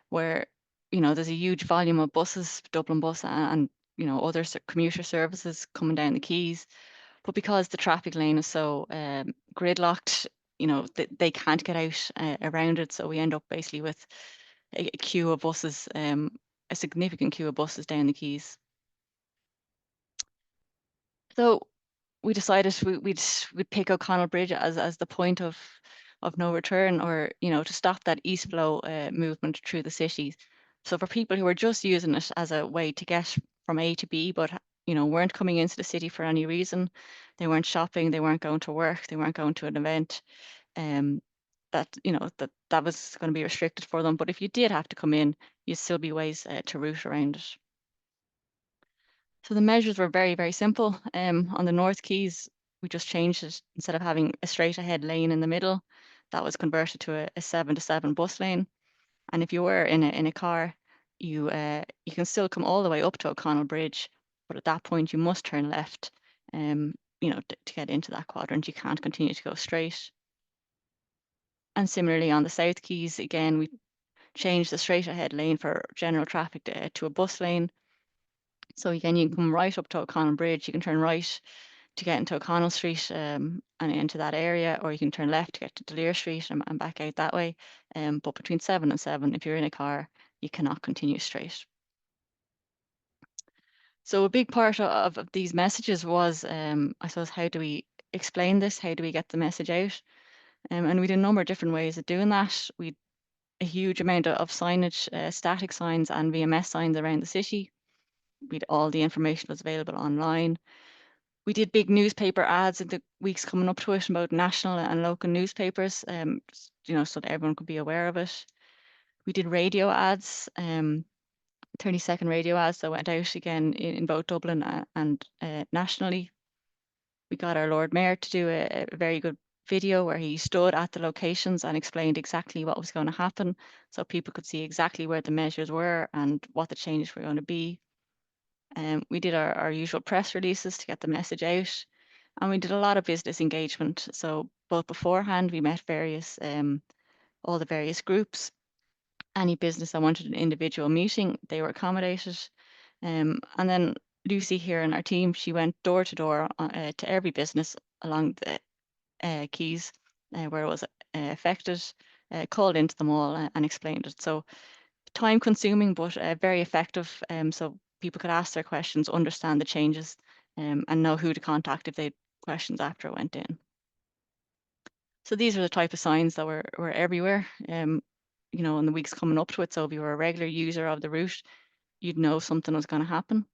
where there's a huge volume of buses, Dublin bus, and other commuter services coming down the quays. But because the traffic lane is so gridlocked, they can't get out around it. So we end up basically with a queue of buses, a significant queue of buses down the quays. So we decided we'd pick O'Connell Bridge as the point of no return, or to stop that east flow movement through the city. So for people who are just using it as a way to get from A to B, but weren't coming into the city for any reason, they weren't shopping, they weren't going to work, they weren't going to an event, that was going to be restricted for them. But if you did have to come in, you'd still be ways to route around it. So the measures were very, very simple. On the North Quays, we just changed it. Instead of having a straight ahead lane in the middle, that was converted to a 7-to-7 bus lane. And if you were in a car, you can still come all the way up to O'Connell Bridge, but at that point you must turn left, to get into that quadrant. You can't continue to go straight. And similarly on the South Quays, again, we changed the straight ahead lane for general traffic to a bus lane. So again, you can come right up to O'Connell Bridge, you can turn right to get into O'Connell Street and into that area, or you can turn left to get to Delir Street and back out that way. But between 7 and 7, if you're in a car, you cannot continue straight. So a big part of these messages was, I suppose, how do we explain this? How do we get the message out? And we did a number of different ways of doing that. We a huge amount of signage, static signs and VMS signs around the city. All the information was available online. We did big newspaper ads in the weeks coming up to it about national and local newspapers, so that everyone could be aware of it. We did radio ads, 30-second radio ads that went out again in both Dublin and nationally. We got our Lord Mayor to do a very good video where he stood at the locations and explained exactly what was going to happen, so people could see exactly where the measures were and what the changes were going to be. We did our usual press releases to get the message out, and we did a lot of business engagement. So both beforehand, we met all the various groups. Any business that wanted an individual meeting, they were accommodated. And then Lucy here in our team, she went door to door to every business along the quays where it was affected, called into them all and explained it. So time consuming, but very effective. So people could ask their questions, understand the changes, and know who to contact if they had questions after it went in. So these are the type of signs that were everywhere, in the weeks coming up to it. So if you were a regular user of the route, you'd know something was going to happen.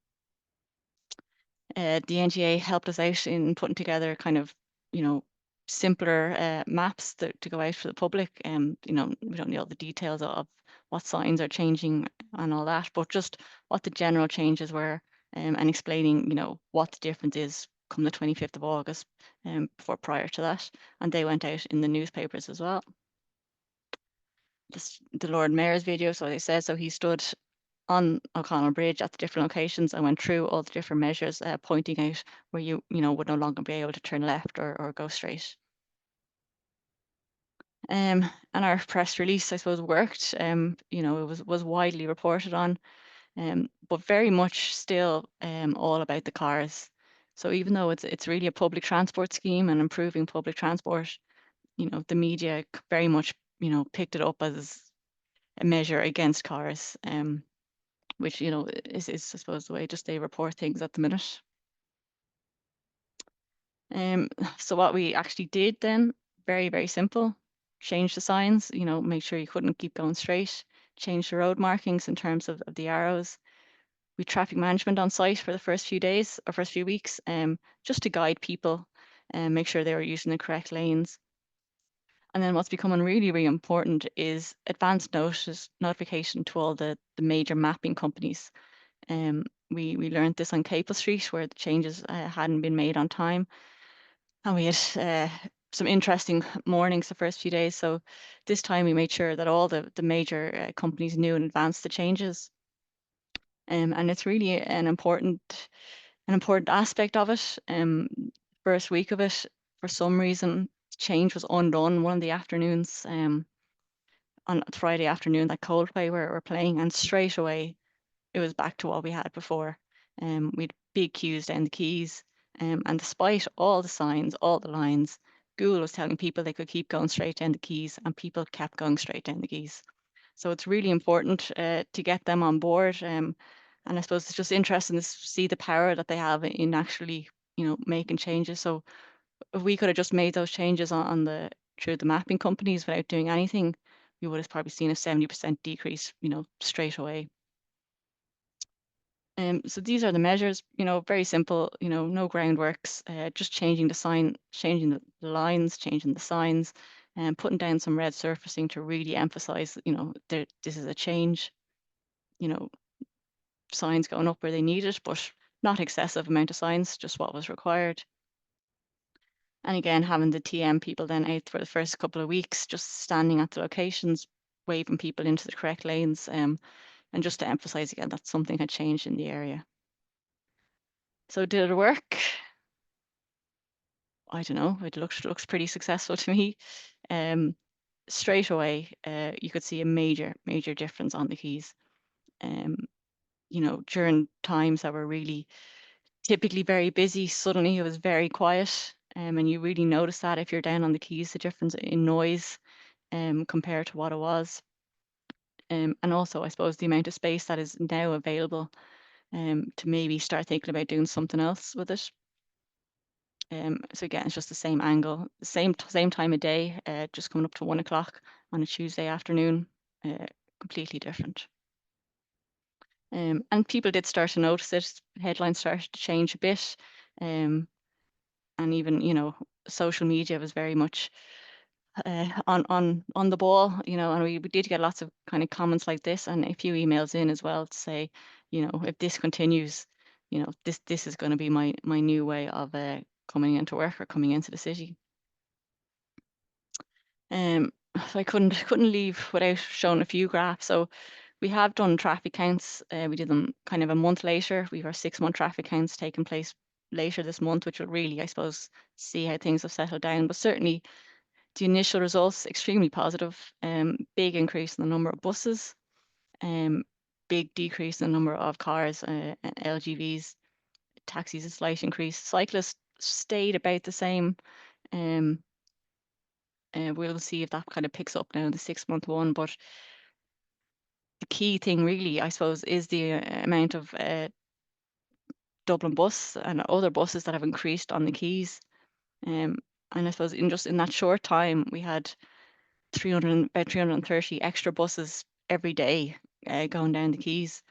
The NGA helped us out in putting together kind of, simpler maps to go out for the public. We don't need all the details of what signs are changing and all that, but just what the general changes were, and explaining, what the difference is come the 25th of August, before prior to that. And they went out in the newspapers as well. The Lord Mayor's video, so they said, so he stood on O'Connell Bridge at the different locations and went through all the different measures, pointing out where you would no longer be able to turn left or go straight. And our press release, I suppose, worked. It was widely reported on, but very much still all about the cars. So even though it's really a public transport scheme and improving public transport, the media very much picked it up as a measure against cars. Which is I suppose the way just they report things at the minute. So what we actually did then, very, very simple, change the signs, make sure you couldn't keep going straight, change the road markings in terms of the arrows. We traffic management on site for the first few days or first few weeks, just to guide people and make sure they were using the correct lanes. And then what's becoming really, really important is advanced notification to all the major mapping companies. We learned this on Capel Street, where the changes hadn't been made on time. And we had some interesting mornings the first few days. So this time we made sure that all the major companies knew in advance the changes. And it's really an important aspect of it. First week of it, for some reason, change was undone one of the afternoons, on Friday afternoon, that Coldplay were playing, and straight away it was back to what we had before. We'd big queues down the quays, and despite all the signs, all the lines, Google was telling people they could keep going straight down the quays, and people kept going straight down the quays. So it's really important to get them on board. And I suppose it's just interesting to see the power that they have in actually, making changes. So if we could have just made those changes through the mapping companies without doing anything, we would have probably seen a 70% decrease, straight away. So these are the measures, very simple, no groundworks, just changing the sign, changing the lines, changing the signs, and putting down some red surfacing to really emphasize, this is a change, signs going up where they need it, but not excessive amount of signs, just what was required. And again, having the TM people then out for the first couple of weeks, just standing at the locations, waving people into the correct lanes, and just to emphasize again that something had changed in the area. So did it work? I don't know. It looks pretty successful to me. Straight away, you could see a major difference on the quays. During times that were really typically very busy, suddenly it was very quiet. And you really notice that if you're down on the quays, the difference in noise compared to what it was. And also, I suppose, the amount of space that is now available to maybe start thinking about doing something else with it. So again, it's just the same angle, same time of day, just coming up to 1 o'clock on a Tuesday afternoon, completely different. And people did start to notice it. Headlines started to change a bit, and even social media was very much on the ball, and we did get lots of kind of comments like this, and a few emails in as well to say, if this continues, this is going to be my new way of coming into work or coming into the city. So I couldn't leave without showing a few graphs. So we have done traffic counts. We did them kind of a month later. We have our 6-month traffic counts taking place later this month, which will really, I suppose, see how things have settled down. But certainly the initial results, extremely positive. Big increase in the number of buses. Big decrease in the number of cars, LGVs. Taxis, a slight increase. Cyclists stayed about the same. We'll see if that kind of picks up now in the 6-month one. But the key thing really, I suppose, is the amount of Dublin bus and other buses that have increased on the quays. And I suppose in that short time, we had about 330 extra buses every day going down the quays,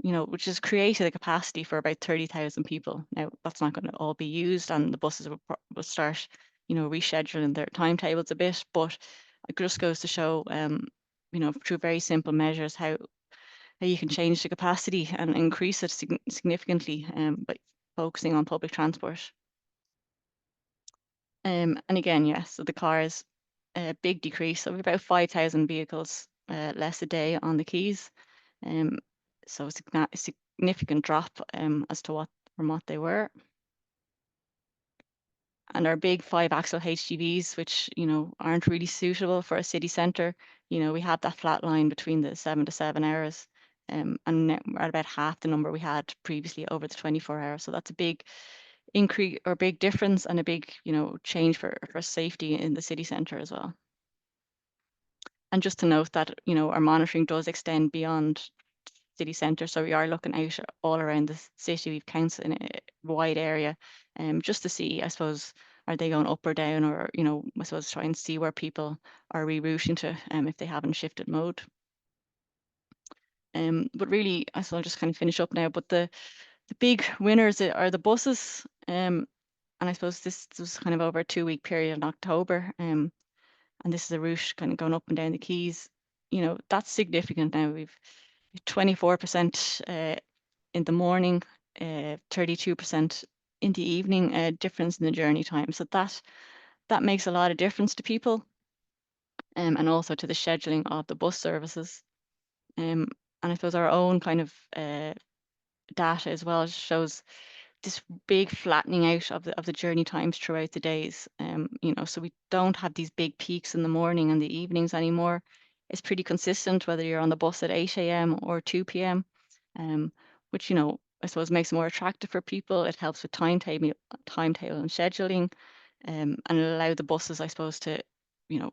which has created a capacity for about 30,000 people. Now, that's not going to all be used, and the buses will start, rescheduling their timetables a bit, but it just goes to show, through very simple measures, how you can change the capacity and increase it significantly by focusing on public transport. And again, yes, so the cars, a big decrease of about 5,000 vehicles less a day on the quays. So a significant drop as to from what they were. And our big 5-axle HGVs, which aren't really suitable for a city centre, we have that flat line between the 7 to 7 hours, and now we're at about half the number we had previously over the 24 hours. So that's a big increase or big difference, and a big change for safety in the city centre as well. And just to note that our monitoring does extend beyond city centre, so we are looking out all around the city. We've counts in a wide area, just to see, I suppose, are they going up or down, or I suppose try and see where people are rerouting to, if they haven't shifted mode. But really, so I'll just kind of finish up now. But the big winners are the buses. I suppose this was kind of over a 2-week period in October. And this is a route kind of going up and down the quays. You know, that's significant now. We've 24% in the morning, 32% in the evening, difference in the journey time. So that makes a lot of difference to people, and also to the scheduling of the bus services. And I suppose our own kind of data as well shows this big flattening out of the journey times throughout the days. You know, so we don't have these big peaks in the morning and the evenings anymore. It's pretty consistent whether you're on the bus at 8 a.m. or 2 p.m. Which, you know, I suppose makes it more attractive for people. It helps with timetable and scheduling, and allow the buses, I suppose, to, you know,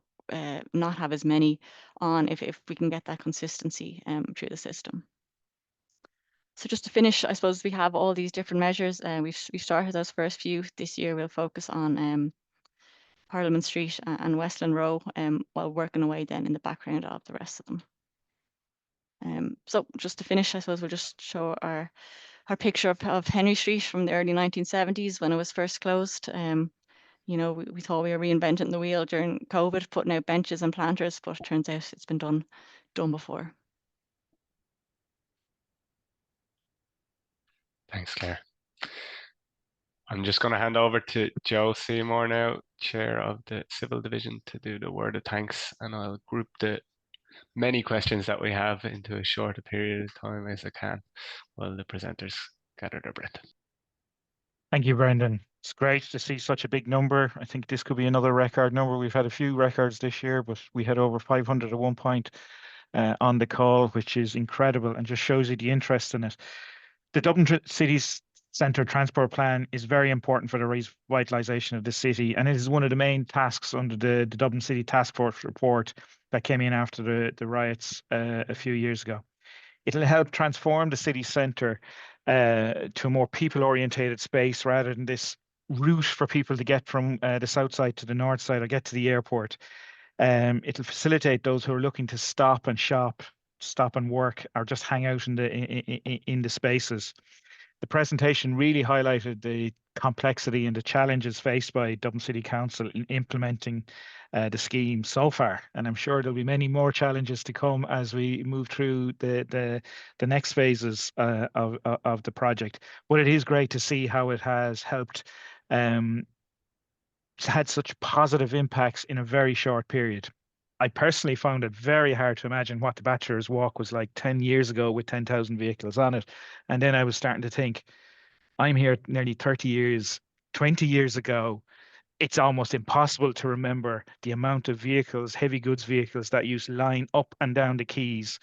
not have as many on if we can get that consistency through the system. So just to finish, I suppose we have all these different measures, and we've started those first few. This year we'll focus on Parliament Street and Westland Row, while working away then in the background of the rest of them. So just to finish, I suppose we'll just show our picture of Henry Street from the early 1970s when it was first closed. You know, we thought we were reinventing the wheel during COVID, putting out benches and planters, but it turns out it's been done before. Thanks, Claire. I'm just going to hand over to Joe Seymour now, Chair of the Civil Division, to do the word of thanks, and I'll group the many questions that we have into a shorter period of time as I can while the presenters gather their breath. Thank you, Brendan. It's great to see such a big number. I think this could be another record number. We've had a few records this year, but we had over 500 at one point on the call, which is incredible and just shows you the interest in it. The Dublin City Centre Transport Plan is very important for the revitalisation of the city, and it is one of the main tasks under the Dublin City Task Force report that came in after the riots a few years ago. It'll help transform the city centre to a more people-orientated space rather than this route for people to get from the south side to the north side or get to the airport. It'll facilitate those who are looking to stop and shop, stop and work, or just hang out in the spaces. The presentation really highlighted the complexity and the challenges faced by Dublin City Council in implementing the scheme so far, and I'm sure there'll be many more challenges to come as we move through the next phases of the project. But it is great to see how it has helped, had such positive impacts in a very short period. I personally found it very hard to imagine what the Bachelor's Walk was like 10 years ago with 10,000 vehicles on it. And then I was starting to think, I'm here nearly 30 years, 20 years ago. It's almost impossible to remember the amount of vehicles, heavy goods vehicles that used to line up and down the quays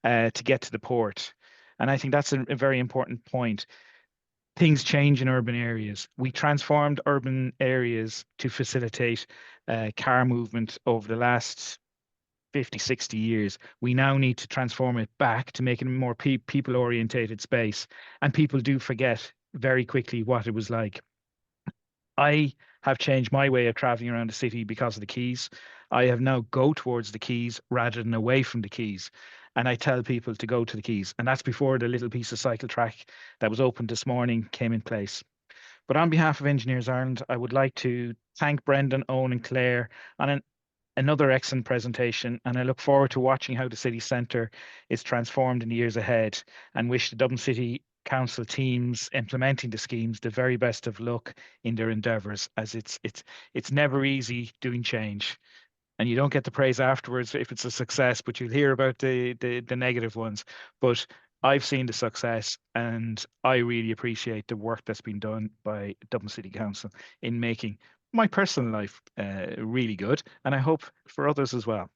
to get to the port. And I think that's a very important point. Things change in urban areas. We transformed urban areas to facilitate car movement over the last 50, 60 years. We now need to transform it back to make it a more people-orientated space. And people do forget very quickly what it was like. I have changed my way of traveling around the city because of the quays. I have now go towards the quays rather than away from the quays. And I tell people to go to the quays. And that's before the little piece of cycle track that was opened this morning came in place. But on behalf of Engineers Ireland, I would like to thank Brendan, Eoin and Claire on another excellent presentation. And I look forward to watching how the city centre is transformed in the years ahead, and wish the Dublin City Council teams implementing the schemes the very best of luck in their endeavours, as it's never easy doing change. And you don't get the praise afterwards if it's a success, but you'll hear about the negative ones. But I've seen the success, and I really appreciate the work that's been done by Dublin City Council in making my personal life really good, and I hope for others as well.